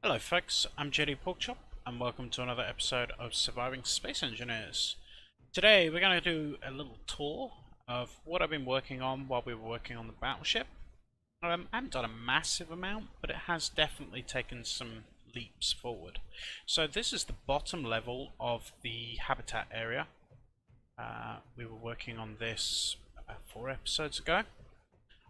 Hello folks, I'm JDporkchop and welcome to another episode of Surviving Space Engineers. Today we're going to do a little tour of what I've been working on while we were working on the battleship. I haven't done a massive amount, but it has definitely taken some leaps forward. So this is the bottom level of the habitat area. We were working on this about 4 episodes ago.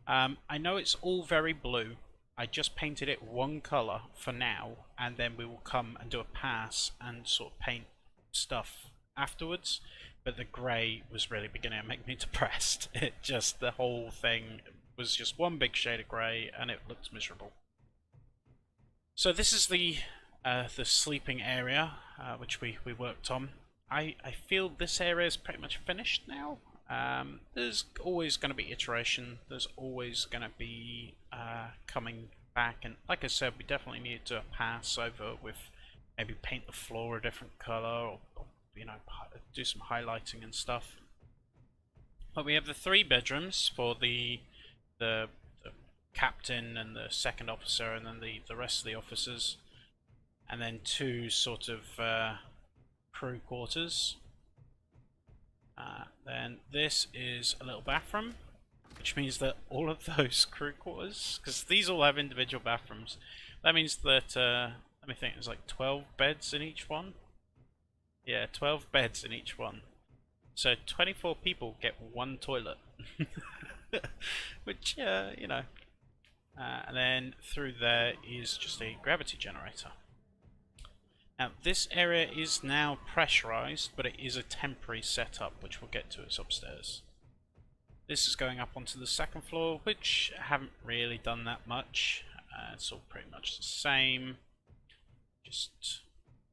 I know it's all very blue. I just painted it one colour for now, and then we will come and do a pass and sort of paint stuff afterwards. But the grey was really beginning to make me depressed. The whole thing was just one big shade of grey, and it looked miserable. So this is the sleeping area, which we worked on. I feel this area is pretty much finished now. There's always going to be iteration, there's always going to be coming back, and like I said, we definitely need to pass over with maybe paint the floor a different colour, or you know, do some highlighting and stuff. But we have the 3 bedrooms for the captain and the second officer, and then the rest of the officers, and then 2 sort of crew quarters. Then this is a little bathroom, which means that all of those crew quarters, because these all have individual bathrooms, that means that, let me think, there's like 12 beds in each one? Yeah, 12 beds in each one. So 24 people get 1 toilet. Which, you know. And then through there is just a gravity generator. Now this area is now pressurized, but it is a temporary setup, which we'll get to. It's upstairs. This is going up onto the 2nd floor, which I haven't really done that much. It's all pretty much the same. Just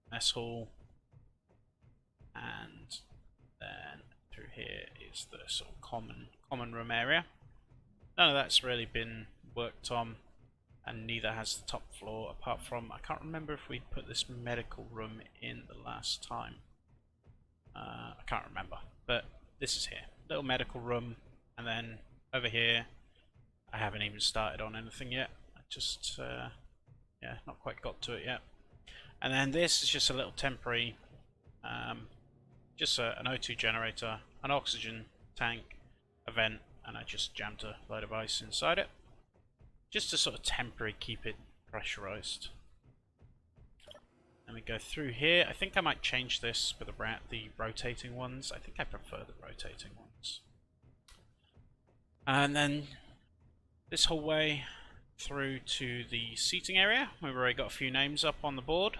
mess hall. And then through here is the sort of common room area. None of that's really been worked on, and neither has the top floor, apart from, I can't remember if we put this medical room in the last time. I can't remember, but this is here. Little medical room, and then over here, I haven't even started on anything yet. I just, yeah, not quite got to it yet. And then this is just a little temporary, just an O2 generator, an oxygen tank, a vent, and I just jammed a load of ice inside it, just to sort of temporarily keep it pressurized. Let me go through here. I think I might change this for the rotating ones. I think I prefer the rotating ones. And then this whole way through to the seating area. We've already got a few names up on the board.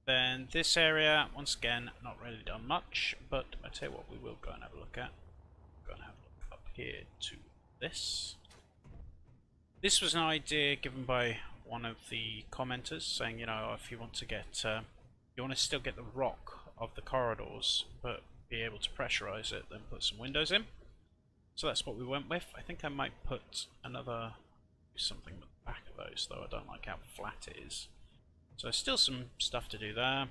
Then this area, once again, not really done much, but I tell you what, we will go and have a look at. Go and have a look up here to this. This was an idea given by one of the commenters, saying, you know, if you want to get, you want to still get the rock of the corridors, but be able to pressurize it, then put some windows in. So that's what we went with. I think I might put another, do something with the back of those, though I don't like how flat it is. So still some stuff to do there.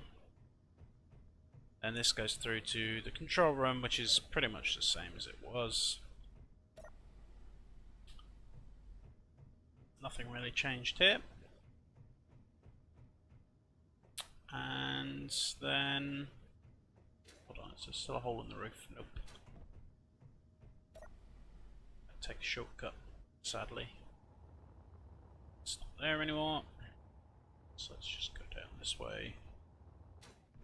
And this goes through to the control room, which is pretty much the same as it was. Nothing really changed here. And then, hold on, is there still a hole in the roof? Nope. I'll take a shortcut, sadly. It's not there anymore. So let's just go down this way.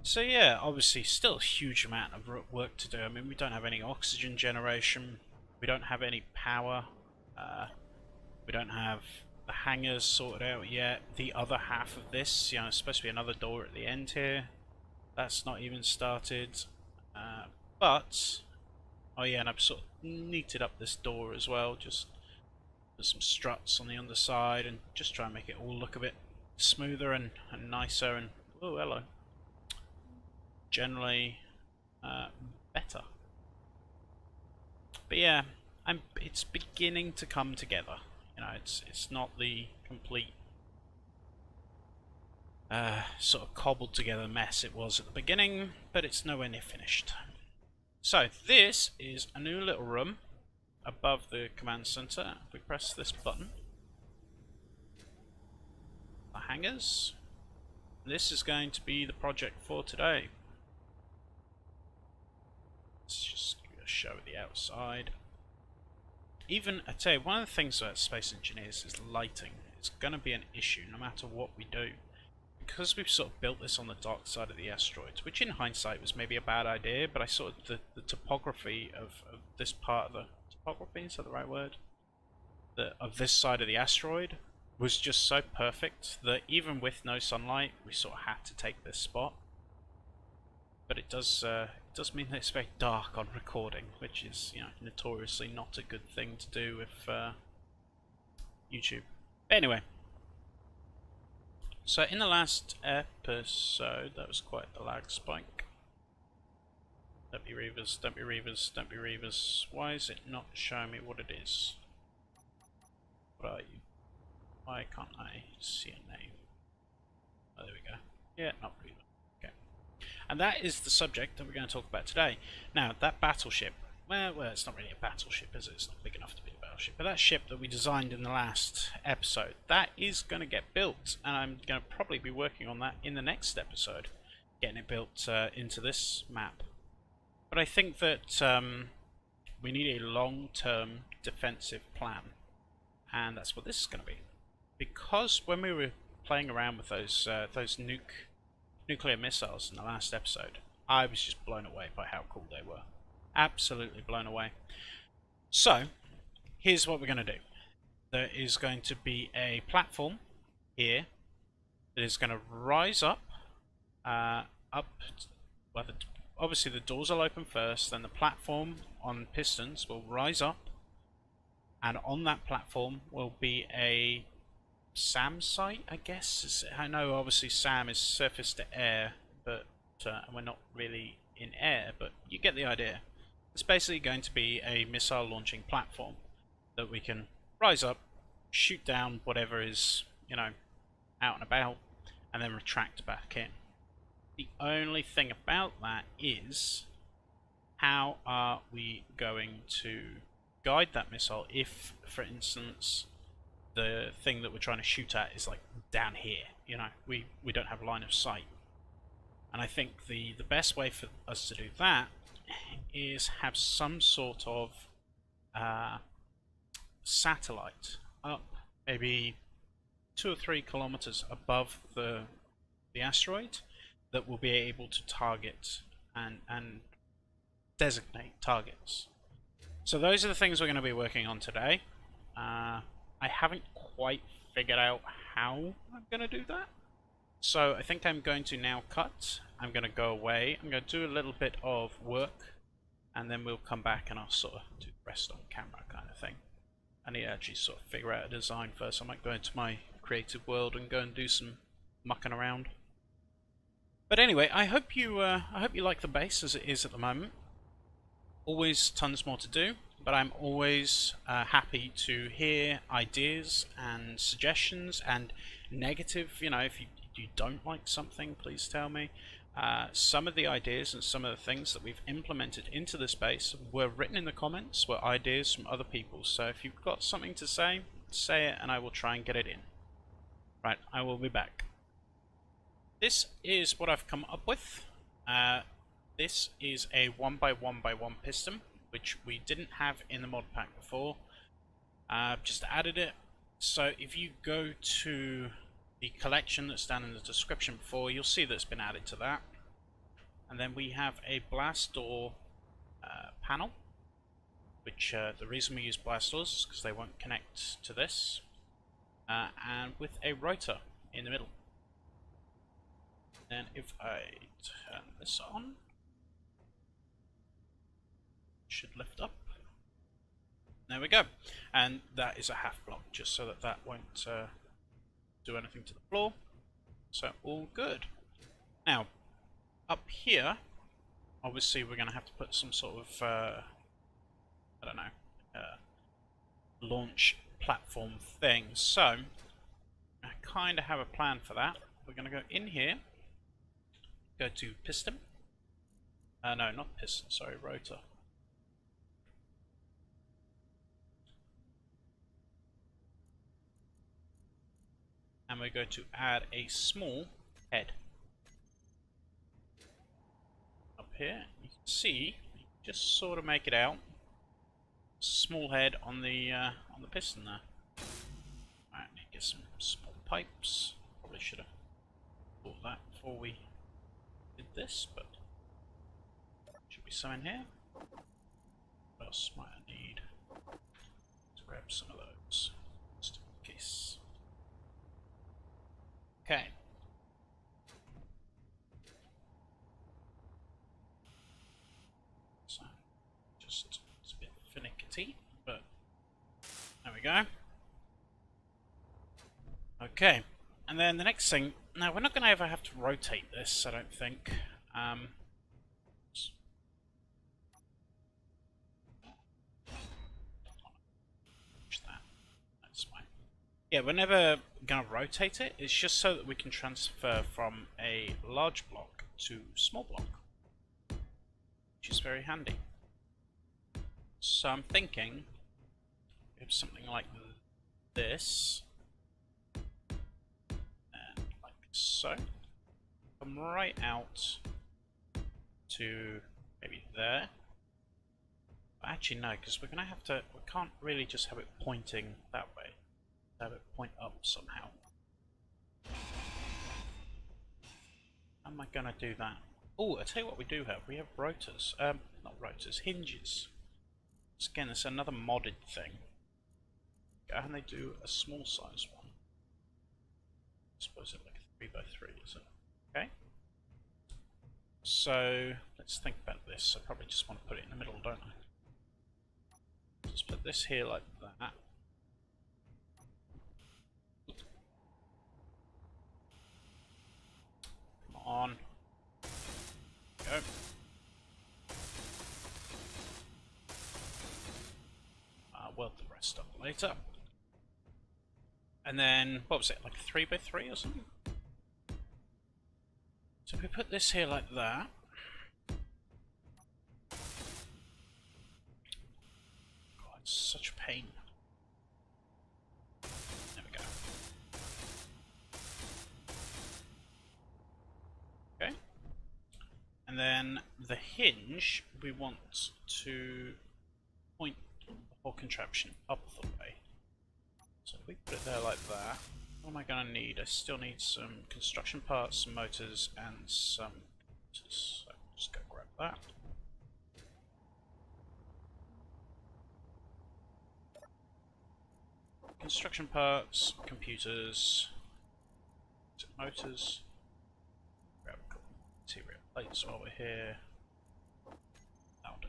So yeah, obviously still a huge amount of work to do. I mean, we don't have any oxygen generation, we don't have any power, we don't have the hangars sorted out yet. The other half of this, you know, it's supposed to be another door at the end here. That's not even started. But, oh yeah, and I've sort of neated up this door as well, just put some struts on the underside and just try and make it all look a bit smoother and nicer, and oh hello, generally better. But yeah, it's beginning to come together. You know, it's not the complete sort of cobbled together mess it was at the beginning, but it's nowhere near finished. So this is a new little room above the command center. If we press this button, hangars. This is going to be the project for today. Let's just give you a show of the outside. Even, I tell you, one of the things about Space Engineers is lighting. It's going to be an issue no matter what we do. Because we've sort of built this on the dark side of the asteroid, which in hindsight was maybe a bad idea, but I saw the topography of this part of the... Topography, is that the right word? Of this side of the asteroid was just so perfect that even with no sunlight, we sort of had to take this spot. But it does mean that it's very dark on recording, which is, you know, notoriously not a good thing to do with YouTube. But anyway. So in the last episode, that was quite a lag spike. Don't be Reavers, don't be Reavers, don't be Reavers. Why is it not showing me what it is? What are you? Why can't I see a name? Oh, there we go. Yeah, not Reaver. Okay. And that is the subject that we're going to talk about today. Now, that battleship, well, it's not really a battleship, is it? It's not big enough to be a battleship. But that ship that we designed in the last episode, that is going to get built. And I'm going to probably be working on that in the next episode, getting it built into this map. But I think that we need a long-term defensive plan. And that's what this is going to be. Because when we were playing around with those nuclear missiles in the last episode, I was just blown away by how cool they were. Absolutely blown away. So, here's what we're going to do. There is going to be a platform here that is going to rise up, obviously the doors will open first, then the platform on pistons will rise up, and on that platform will be a S.A.M site, I guess. I know obviously S.A.M is surface to air, but we're not really in air, but you get the idea. It's basically going to be a missile launching platform that we can rise up, shoot down whatever is, you know, out and about, and then retract back in. The only thing about that is, how are we going to guide that missile if, for instance, the thing that we're trying to shoot at is like down here? You know, we don't have line of sight. And I think the best way for us to do that is have some sort of satellite up maybe 2 or 3 kilometers above the asteroid that will be able to target and designate targets. So those are the things we're going to be working on today. I haven't quite figured out how I'm going to do that. So I think I'm going to now cut. I'm going to go away. I'm going to do a little bit of work, and then we'll come back and I'll sort of do the rest on camera kind of thing. I need to actually sort of figure out a design first. I might go into my creative world and go and do some mucking around. But anyway, I hope you like the base as it is at the moment. Always tons more to do, but I'm always happy to hear ideas and suggestions and negative. You know, if you don't like something, please tell me. Some of the ideas and some of the things that we've implemented into the space were written in the comments, were ideas from other people. So if you've got something to say it, and I will try and get it in. Right, I will be back. This is what I've come up with. This is a 1x1x1 piston, which we didn't have in the mod pack before. Just added it. So if you go to the collection that's down in the description before, you'll see that's been added to that. And then we have a blast door panel, which the reason we use blast doors is because they won't connect to this, and with a rotor in the middle. And if I turn this on, it should lift up. There we go. And that is a half block, just so that won't do anything to the floor. So all good. Now, up here, obviously we're going to have to put some sort of, I don't know, launch platform thing. So, I kind of have a plan for that. We're going to go in here, go to piston. No, not piston, sorry, rotor. and we're going to add a small head. Up here, you can see, you can just sort of make it out. Small head on the piston there. Alright, need to get some small pipes. Probably should have thought that before we did this, but should be some in here. What else might I need? Let's grab some of those, just in case. Okay. So, just it's a bit finicky, but there we go. Okay, and then the next thing. Now we're not going to ever have to rotate this, I don't think. That's fine. Yeah, we're never going to rotate it. It's just so that we can transfer from a large block to small block, which is very handy. So I'm thinking we have something like this, and like so. Come right out to maybe there. But actually no, because we're gonna have to. We can't really just have it pointing that way. Have it point up somehow. How am I gonna do that? Oh, I tell you what we do have. We have rotors. Not rotors, hinges. Again, it's another modded thing. And they do a small size one. I suppose it's like a 3x3, is it? Okay. So let's think about this. I probably just want to put it in the middle, don't I? Just put this here like that. Come on. Go. Weld the rest up later. And then, what was it, like a 3x3 or something? So if we put this here like that. God, it's such a pain. There we go. Okay. And then the hinge, we want to point the whole contraption up the way. So if we put it there like that, what am I going to need? I still need some construction parts, some motors, and some computers. So just go grab that. Construction parts, computers, motors. Grab a couple of material plates while we're here. That'll do.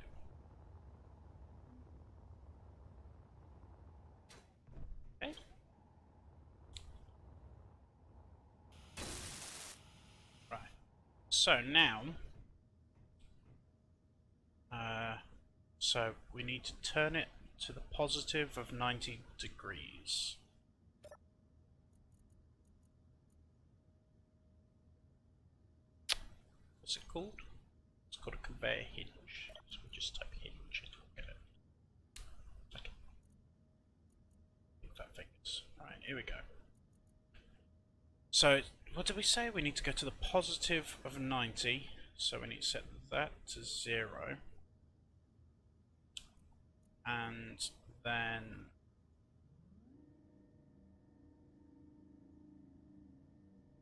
Okay. Right. So now, so we need to turn it to the positive of 90 degrees. What's it called? It's called a conveyor hinge. So we just type hinge and we'll get it. Okay. Big fat fingers. Alright, here we go. So, what did we say? We need to go to the positive of 90. So we need to set that to 0. And then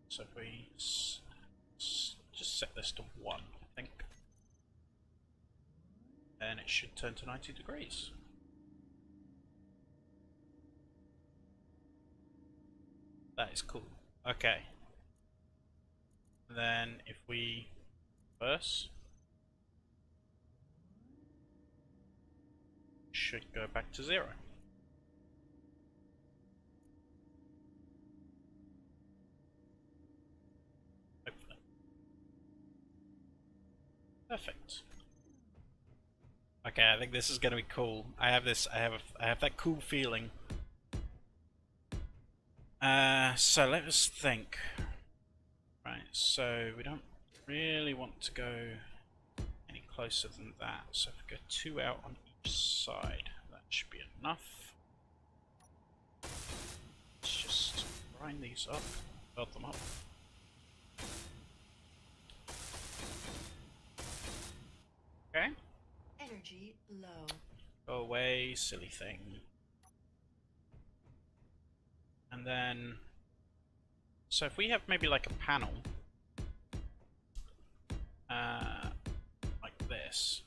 so if we just set this to 1, I think, and it should turn to 90 degrees. That is cool. Okay. Then if we reverse, should go back to 0. Hopefully. Perfect. Okay, I think this is going to be cool. I have that cool feeling. So let us think. Right, so we don't really want to go any closer than that. So if we go 2 out on each side, that should be enough. Let's just grind these these up, weld them up. Okay. Energy low. Go away, silly thing. And then, so if we have maybe like a panel, like this.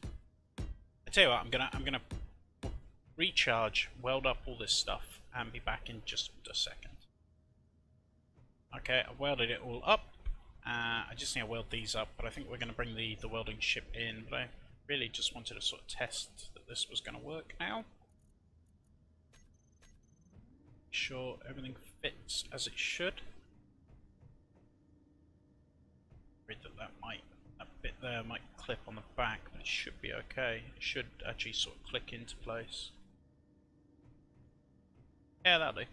I tell you what, I'm gonna recharge, weld up all this stuff, and be back in just a second. Okay, I've welded it all up. I just need to weld these up, but I think we're going to bring the welding ship in. But I really just wanted to sort of test that this was going to work now. Sure everything fits as it should. Afraid that bit there might clip on the back, but it should be okay. It should actually sort of click into place. Yeah, that'll do.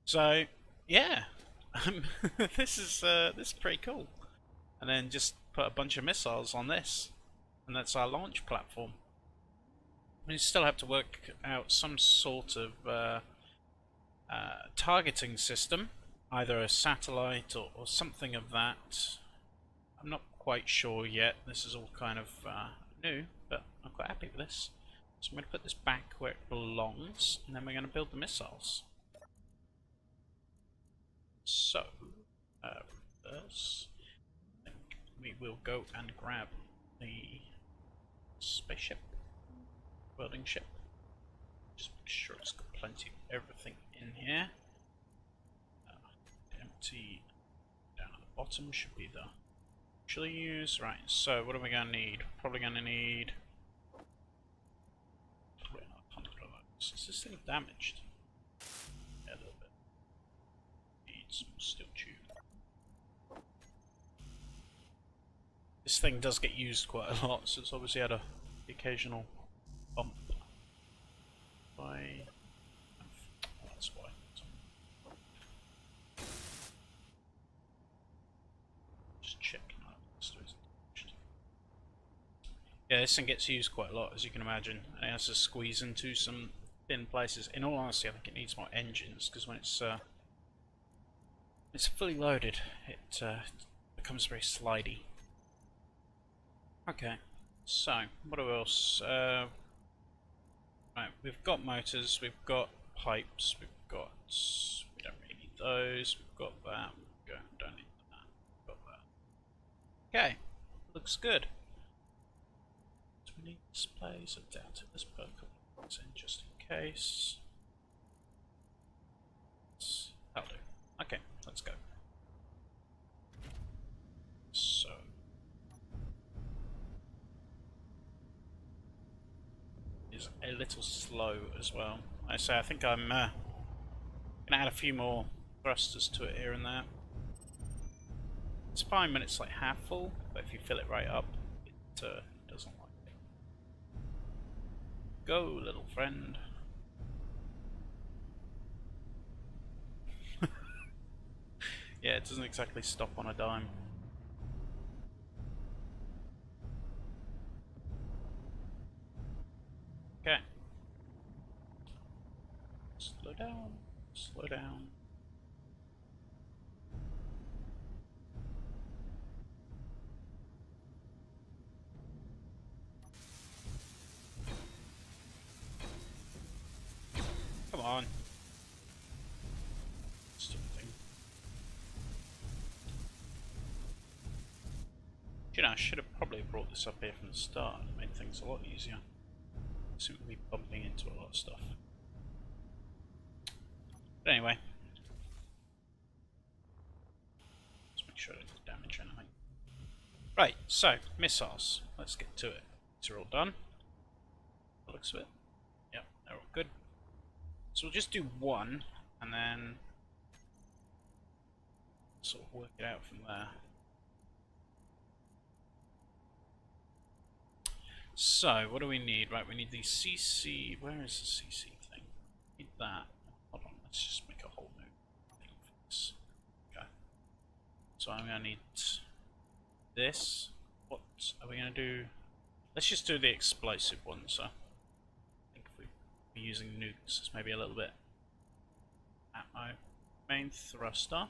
So, yeah, this is pretty cool. And then just put a bunch of missiles on this, and that's our launch platform. We still have to work out some sort of targeting system, either a satellite or something of that. I'm not quite sure yet. This is all kind of new, but I'm quite happy with this. So I'm going to put this back where it belongs, and then we're going to build the missiles. So, first, I think we will go and grab the spaceship, welding ship. Just make sure it's got plenty of everything in here. Empty down at the bottom should be the actually use. Right, so what are we going to need? Probably going to need another 100 of those. Is this thing damaged? Yeah, a little bit. Needs some steel tube. This thing does get used quite a lot, so it's obviously had the occasional bump. That's why. Just checking out this isn't damaged. Yeah, this thing gets used quite a lot, as you can imagine. And it has to squeeze into some thin places. In all honesty, I think it needs more engines, because when it's fully loaded, it becomes very slidey. Okay, so what else? Right, we've got motors, we've got pipes, we don't really need those. We've got that. Don't need that. Got that. Okay, looks good. Do we need displays? I doubt it. Let's put a couple of ones in just in case. That'll do. Okay, let's go. So. Is a little slow as well. I say I think I'm gonna add a few more thrusters to it here and there. It's fine when it's like half full, but if you fill it right up, it doesn't like it. Go, little friend. Yeah, it doesn't exactly stop on a dime. Okay. Slow down, slow down. Come on. Stupid thing. You know, I should have probably brought this up here from the start. It made things a lot easier. Seem to be bumping into a lot of stuff. But anyway. Let's make sure I don't damage anything. Right, so, missiles. Let's get to it. These are all done. That looks of it. Yep, they're all good. So we'll just do one, and then sort of work it out from there. So, what do we need? Right, we need the CC. Where is the CC thing? Need that. Hold on, let's just make a whole new thing for this. Okay. So I'm gonna need this. What are we gonna do? Let's just do the explosive one. So I think if we're using nukes, it's maybe a little bit ammo. main thruster.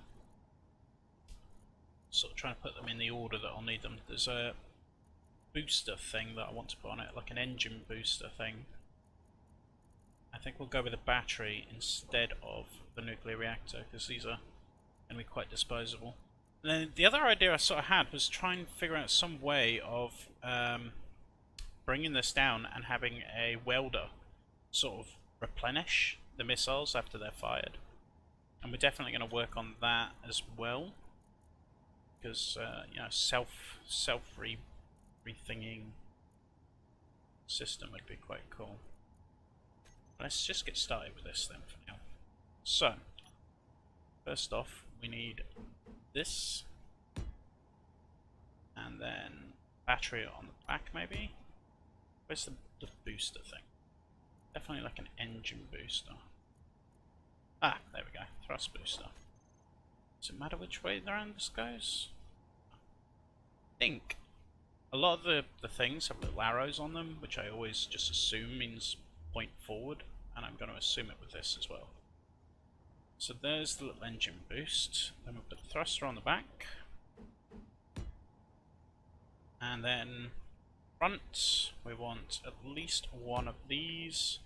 Sort of trying to put them in the order that I'll need them. There's a booster thing that I want to put on it, like an engine booster thing. I think we'll go with a battery instead of the nuclear reactor, because these are going to be quite disposable. And then the other idea I sort of had was try and figure out some way of bringing this down and having a welder sort of replenish the missiles after they're fired. And we're definitely going to work on that as well, because you know, self rethinging system would be quite cool. Let's just get started with this then for now. So, first off, we need this, and then battery on the back maybe. Where's the booster thing? Definitely like an engine booster. Ah, there we go, thrust booster. Does it matter which way around this goes? I think a lot of the things have little arrows on them, which I always just assume means point forward, and I'm going to assume it with this as well. So there's the little engine boost. Then we'll put the thruster on the back, and then front we want at least one of these,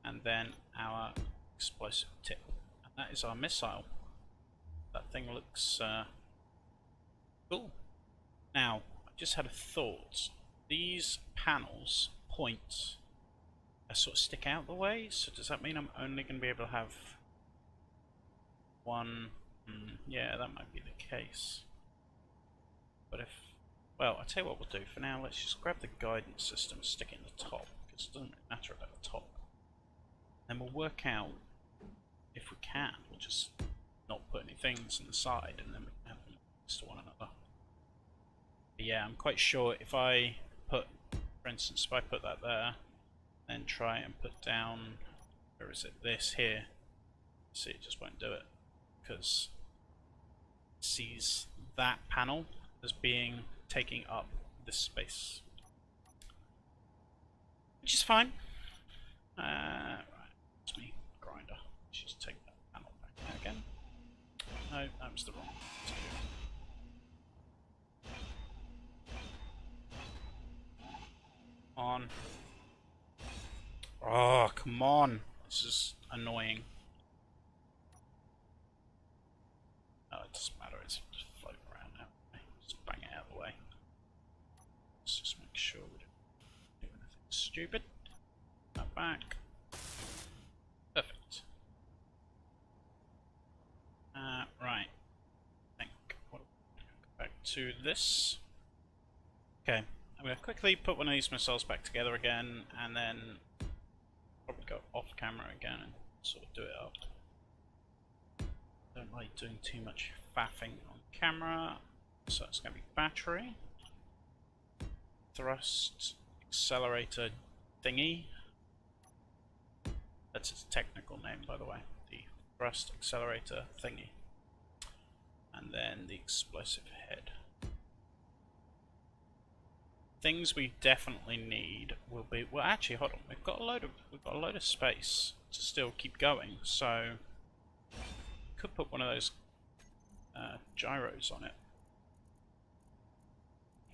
and then our explosive tip, and that is our missile. That thing looks cool. Now, I just had a thought. These panels point sort of stick out the way, so does that mean I'm only going to be able to have one? Yeah, that might be the case. But if, well, I'll tell you what we'll do for now. Let's just grab the guidance system, stick it in the top, because it doesn't really matter about the top. Then we'll work out, if we can, we'll just not put any things on the side, and then we can have them next to one another. But yeah, I'm quite sure if I put, for instance, if I put that there, then try and put down, where is it, this here, see, it just won't do it, because it sees that panel as being taking up this space, which is fine. Right, it's me, grinder. Let's just take that panel back there again. No, that was the wrong one. On. Oh, come on. This is annoying. Oh, it doesn't matter. It's just floating around now. Just bang it out of the way. Let's just make sure we don't do anything stupid. That back. Perfect. Right. I think we'll go back to this. Okay. I'm going to quickly put one of these missiles back together again, and then probably go off camera again and sort of do it up. Don't like doing too much faffing on camera, so it's going to be battery, thrust accelerator thingy. That's its technical name, by the way, the thrust accelerator thingy, and then the explosive head. Things we definitely need will be, well, actually, hold on, we've got a load of space to still keep going, so could put one of those gyros on it.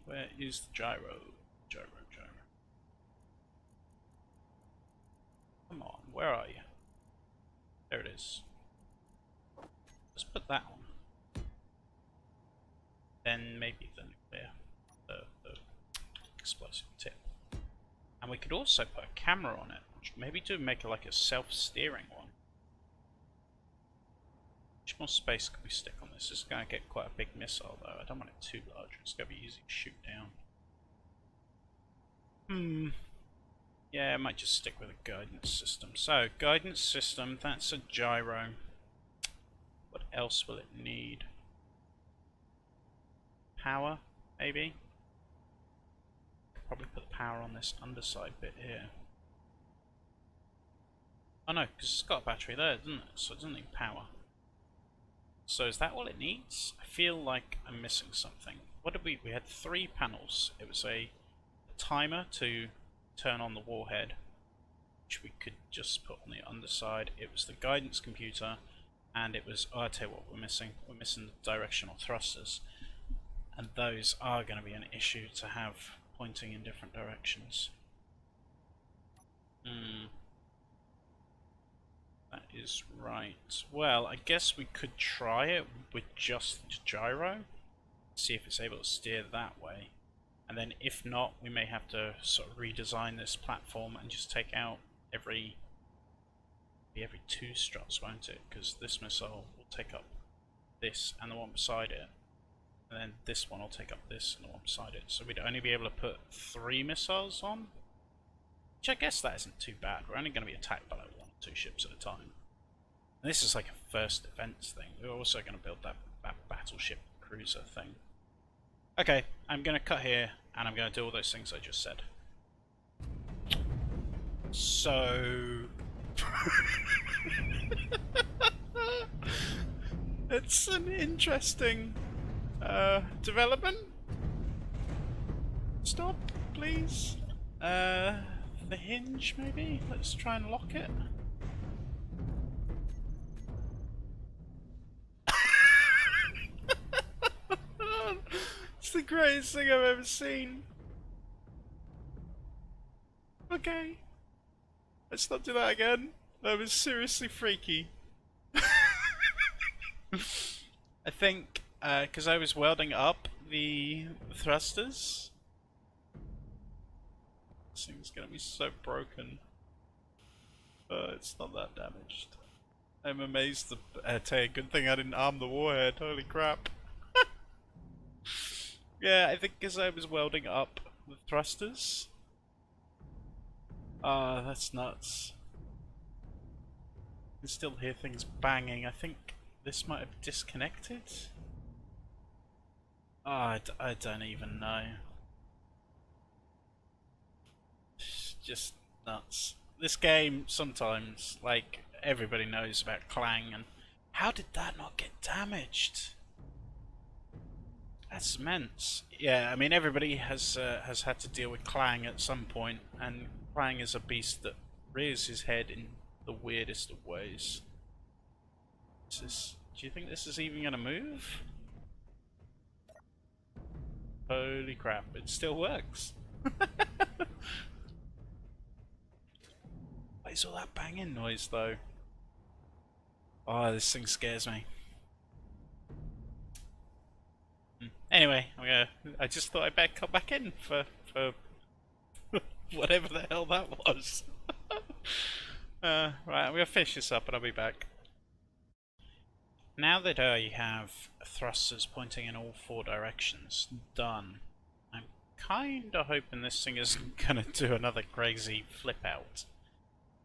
Where is the gyro? Gyro. Come on, where are you? There it is. Let's put that on. Then maybe the nuclear, the explosive tip. And we could also put a camera on it. Maybe make it like a self-steering one. How much more space could we stick on this? This is going to get quite a big missile though. I don't want it too large. It's going to be easy to shoot down. Yeah, I might just stick with a guidance system. So, guidance system, that's a gyro. What else will it need? Power, maybe? Probably put the power on this underside bit here. Oh no, because it's got a battery there, doesn't it? So it doesn't need power. So is that all it needs? I feel like I'm missing something. What did we had 3 panels. It was a timer to turn on the warhead, which we could just put on the underside. It was the guidance computer, and it was, oh, I tell you what we're missing. We're missing the directional thrusters. And those are going to be an issue to have pointing in different directions. That is right. Well, I guess we could try it with just the gyro. See if it's able to steer that way. And then if not, we may have to sort of redesign this platform and just take out every 2 struts, won't it? Because this missile will take up this and the one beside it. And then this one will take up this and the one beside it. So we'd only be able to put 3 missiles on. Which I guess that isn't too bad. We're only going to be attacked by like 1 or 2 ships at a time. And this is like a first defense thing. We're also going to build that battleship cruiser thing. Okay, I'm going to cut here, and I'm going to do all those things I just said. So... it's an interesting development. Stop, please. The hinge, maybe? Let's try and lock it. It's the greatest thing I've ever seen. Okay. Let's not do that again. That was seriously freaky. I think, because I was welding up the thrusters. This thing's gonna be so broken. It's not that damaged. I'm amazed. I tell you, good thing I didn't arm the warhead. Holy crap. Yeah, I think because I was welding up the thrusters. Ah, that's nuts. I can still hear things banging. I think this might have disconnected. Ah, I don't even know. It's just nuts. This game, sometimes, like, everybody knows about Klang, and how did that not get damaged? That's immense. Yeah, I mean, everybody has had to deal with Klang at some point, and Klang is a beast that rears his head in the weirdest of ways. Do you think this is even going to move? Holy crap, it still works. What is all that banging noise, though? Oh, this thing scares me. Anyway, I just thought I'd better come back in for whatever the hell that was. Right, I'm gonna finish this up and I'll be back. Now that I have thrusters pointing in all 4 directions done, I'm kinda hoping this thing isn't gonna do another crazy flip out.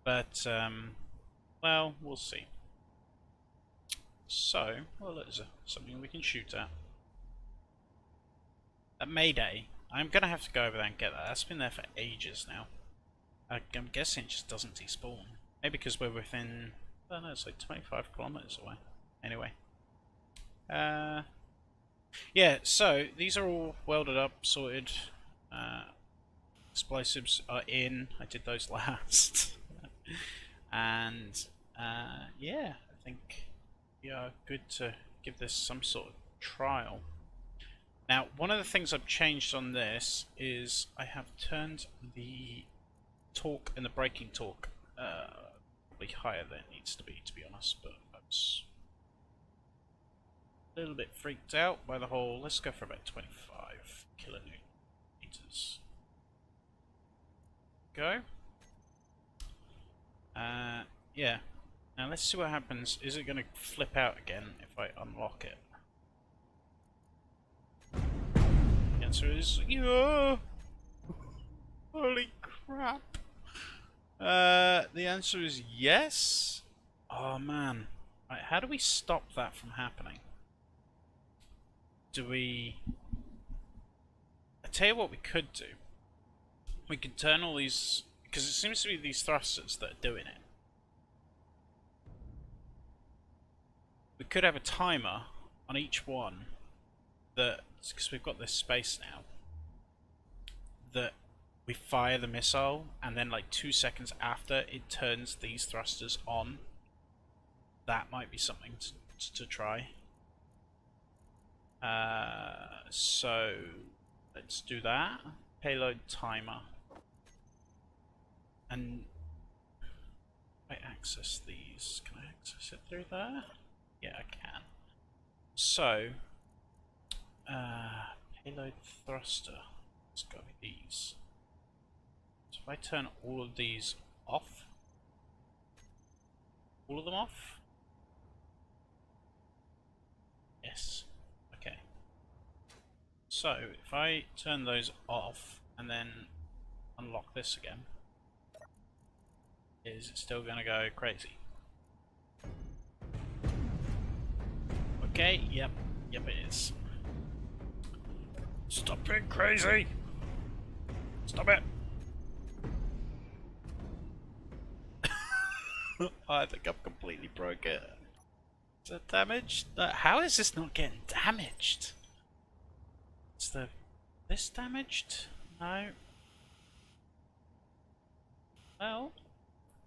But, well, we'll see. So, well, there's something we can shoot at. At Mayday, I'm gonna have to go over there and get that. That's been there for ages now. I'm guessing it just doesn't despawn. Maybe because we're within, I don't know, it's like 25 kilometers away. Anyway. Yeah, so these are all welded up, sorted. Explosives are in. I did those last. And, yeah, I think we are good to give this some sort of trial. Now, one of the things I've changed on this is I have turned the torque and the braking torque probably higher than it needs to be honest, but I was a little bit freaked out by the whole, let's go for about 25 kilonewton meters. Go. Yeah. Now let's see what happens. Is it going to flip out again if I unlock it? The answer is, yeah. Holy crap. The answer is yes. Oh man. Right, how do we stop that from happening? Do we... I tell you what we could do. We could turn all these... because it seems to be these thrusters that are doing it. We could have a timer on each one that, because we've got this space now, that we fire the missile and then like 2 seconds after it turns these thrusters on. that might be something to try. So let's do that. Payload timer. And I access these. Can I access it through there? Yeah, I can. So, payload thruster. It's got to be these. So if I turn all of these off, all of them off? Yes. Okay. So, if I turn those off and then unlock this again, is it still going to go crazy? Okay, yep, it is. Stop being crazy! Stop it! I think I've completely broke it. Is it damaged? How is this not getting damaged? Is this damaged? No. Well,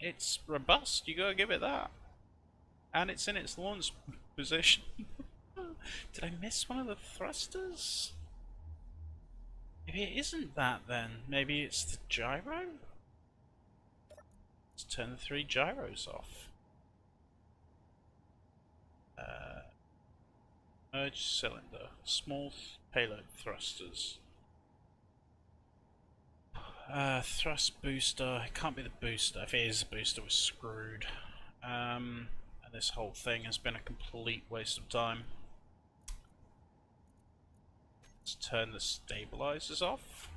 it's robust, you gotta give it that. And it's in its launch position. Did I miss one of the thrusters? Maybe it isn't that then. Maybe it's the gyro? Let's turn the 3 gyros off. Merge cylinder. Small payload thrusters. Thrust booster. It can't be the booster. If it is the booster, we're screwed. And this whole thing has been a complete waste of time. Let's turn the stabilizers off.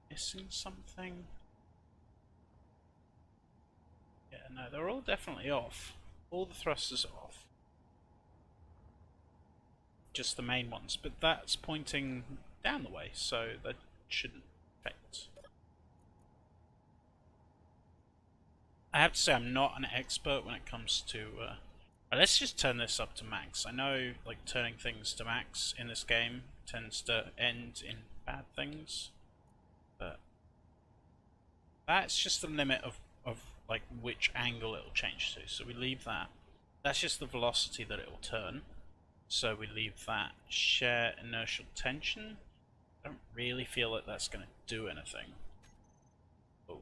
Missing something? Yeah, no, they're all definitely off. All the thrusters are off. Just the main ones, but that's pointing down the way, so that shouldn't affect. I have to say I'm not an expert when it comes to let's just turn this up to max. I know like turning things to max in this game tends to end in bad things, but that's just the limit of like which angle it'll change to. So we leave that. That's just the velocity that it will turn. So we leave that. Share inertial tension. I don't really feel like that's going to do anything. Oh.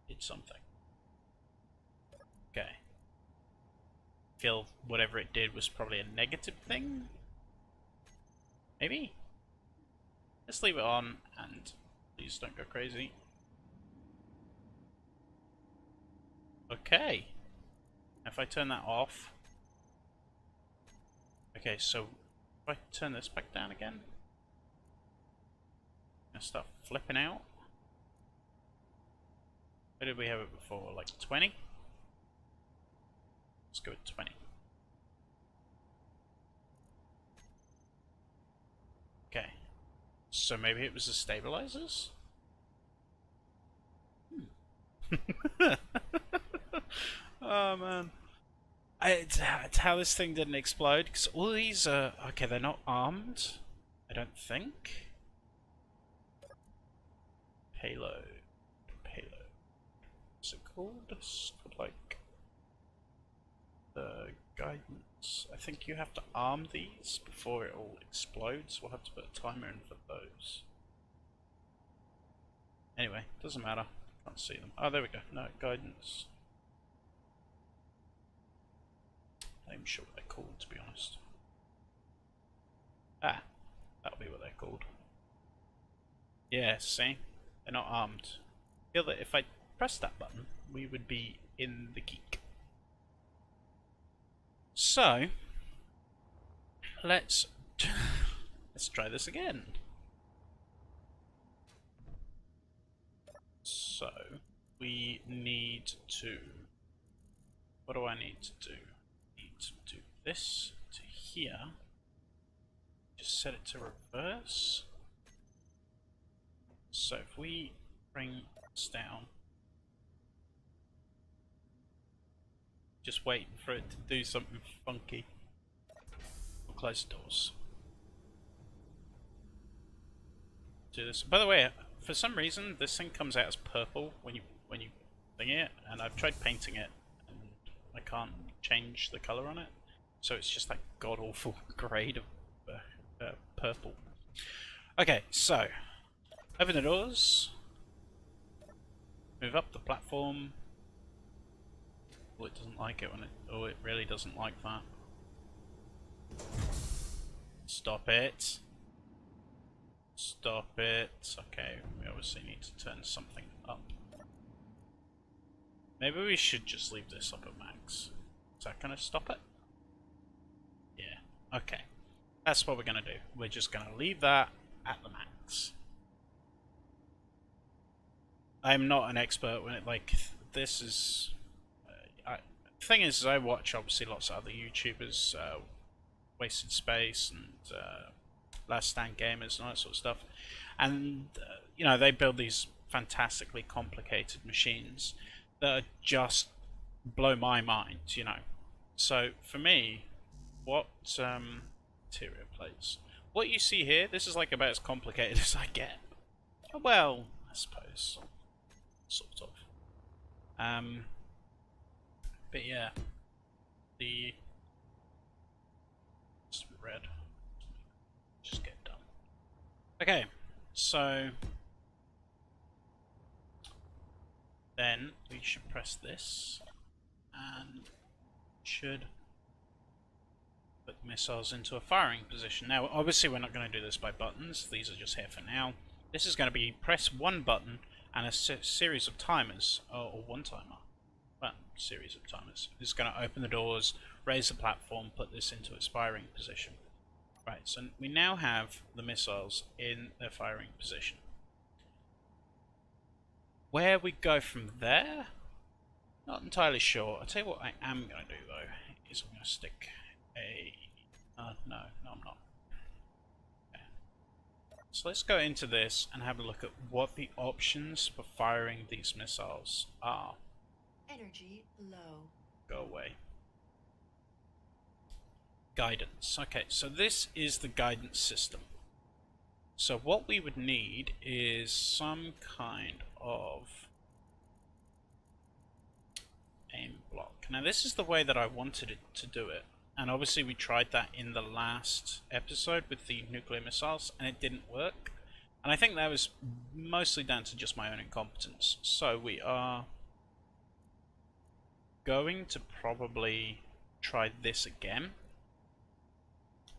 Did something. Okay. Feel whatever it did was probably a negative thing? Maybe? Let's leave it on and please don't go crazy. Okay. If I turn that off. Okay, so if I turn this back down again, and start flipping out. Where did we have it before? Like 20? Let's go with 20. Okay. So maybe it was the stabilizers? Oh man. It's how this thing didn't explode, because all these are... Okay, they're not armed, I don't think. Payload. What's it called? It's called like... The guidance. I think you have to arm these before it all explodes. We'll have to put a timer in for those. Anyway, doesn't matter. Can't see them. Oh, there we go. No, guidance. Not even sure what they're called, to be honest. Ah, that'll be what they're called. Yeah, see? They're not armed. I feel that if I press that button, we would be in the geek. So, let's try this again. So, we need to... What do I need to do? I need to do this to here. Just set it to reverse. So if we bring this down, just waiting for it to do something funky. We'll close the doors. Do this. By the way, for some reason, this thing comes out as purple when you thingy it, and I've tried painting it, and I can't change the colour on it, so it's just that god awful grade of purple. Okay, so open the doors, move up the platform. Oh, it doesn't like it when it. Oh, it really doesn't like that. Stop it. Stop it. Okay, we obviously need to turn something up. Maybe we should just leave this up at max. Is that gonna stop it? Yeah. Okay. That's what we're gonna do. We're just gonna leave that at the max. I'm not an expert when it, like, this is... thing is, I watch obviously lots of other YouTubers, Wasted Space and Last Stand Gamers and all that sort of stuff, and you know, they build these fantastically complicated machines that are just blow my mind, you know. So for me, what interior plates? What you see here, this is like about as complicated as I get. Well, I suppose, sort of. But yeah, the red. Just get done. Okay, so then we should press this and should put missiles into a firing position. Now, obviously, we're not going to do this by buttons. These are just here for now. This is going to be press one button and a series of timers, or one timer. Well, series of timers. This is going to open the doors, raise the platform, put this into its firing position. Right, so we now have the missiles in their firing position. Where we go from there? Not entirely sure. I'll tell you what I am going to do though, is I'm going to stick a... no, I'm not. Okay. So let's go into this and have a look at what the options for firing these missiles are. Energy low. Go away. Guidance. Okay, so this is the guidance system. So what we would need is some kind of aim block. Now this is the way that I wanted it to do it, and obviously we tried that in the last episode with the nuclear missiles and it didn't work, and I think that was mostly down to just my own incompetence. So we are going to probably try this again,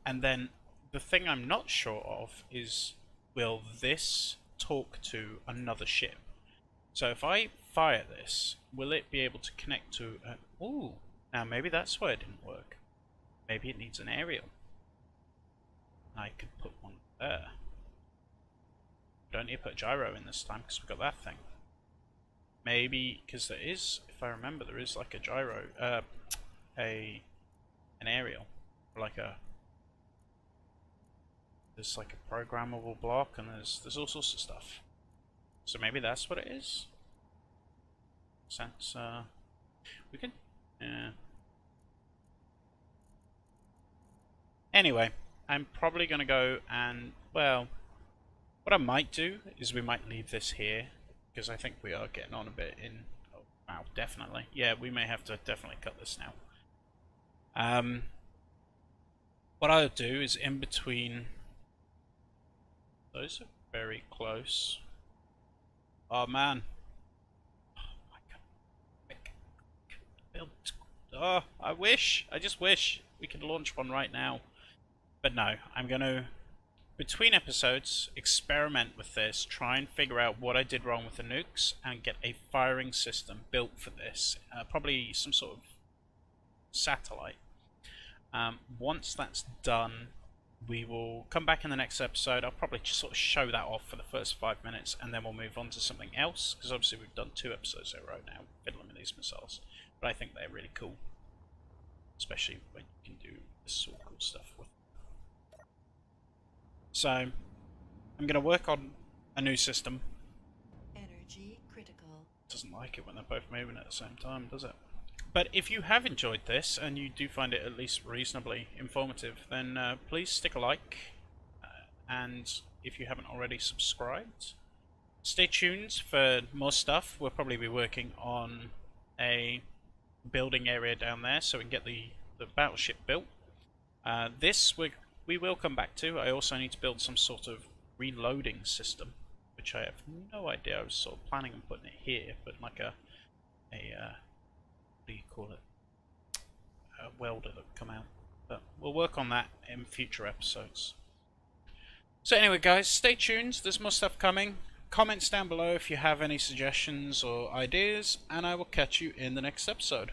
and then the thing I'm not sure of is, will this talk to another ship? So if I fire this, will it be able to connect to... ooh, now maybe that's why it didn't work. Maybe it needs an aerial. I could put one there. Don't need to put a gyro in this time because we've got that thing. Maybe, because there is, if I remember, there is like a gyro, an aerial, or like a... There's like a programmable block, and there's all sorts of stuff. So maybe that's what it is. Since we can, yeah. Anyway, I'm probably gonna go and, well, what I might do is we might leave this here because I think we are getting on a bit in. Oh, wow, definitely. Yeah, we may have to definitely cut this now. What I'll do is in between. Those are very close. Oh man. Oh my god. Oh, I just wish we could launch one right now. But no, I'm gonna, between episodes, experiment with this, try and figure out what I did wrong with the nukes, and get a firing system built for this. Probably some sort of satellite. Once that's done, we will come back in the next episode. I'll probably just sort of show that off for the first 5 minutes, and then we'll move on to something else, because obviously we've done 2 episodes in a row now, fiddling with these missiles. But I think they're really cool, especially when you can do this sort of cool stuff with them. So, I'm going to work on a new system. Energy critical. Doesn't like it when they're both moving at the same time, does it? But if you have enjoyed this, and you do find it at least reasonably informative, then please stick a like, and if you haven't already subscribed, stay tuned for more stuff. We'll probably be working on a building area down there so we can get the battleship built. This we will come back to. I also need to build some sort of reloading system, which I have no idea. I was sort of planning on putting it here, but like a what do you call it? A welder that would come out. But we'll work on that in future episodes. So anyway, guys, stay tuned. There's more stuff coming. Comments down below if you have any suggestions or ideas, and I will catch you in the next episode.